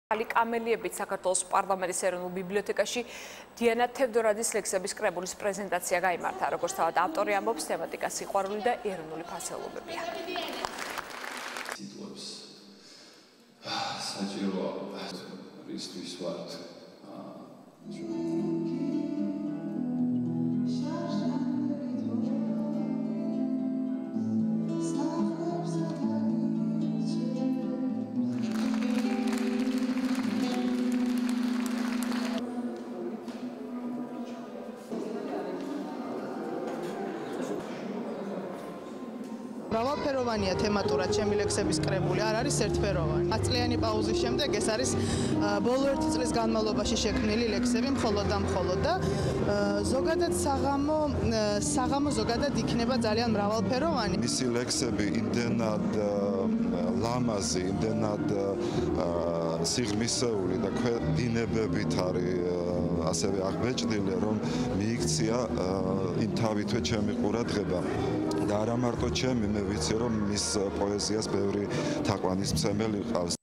კამელიებით საქართველოს პარლამენტის ეროვნულ ბიბლიოთეკაში დიანა თევდორაძის ლექსების კრებულის პრეზენტაცია გაიმართა, როგორც თავად ავტორი ამბობს, თემატიკა სიყვარული და ეროვნული ფასეულობებია. საჭიროა რისთვის ვართ მრავალფეროვანია თემატურად ჩემი ლექსების კრებული, არ არის ერთფეროვანი. 10 წლიანი პაუზის შემდეგ ეს არის ბოლო 1 წლის განმავლობაში შექმნილი ლექსები მხოლოდ და ზოგადად საღამო ზოგადად იქნება ძალიან მრავალფეროვანი. მისი ლექსები იმდენად ლამაზი, იმდენად სიღრმისეული და დინებებით არის ასევე აღბეჭდილი, რომ მიიქცია იმ თავითვე ჩემი ყურადღება. და არა მარტო ჩემი, მე ვიცი, რომ მის პოეზიას ბევრი თაყვანისმცემელი ყავს.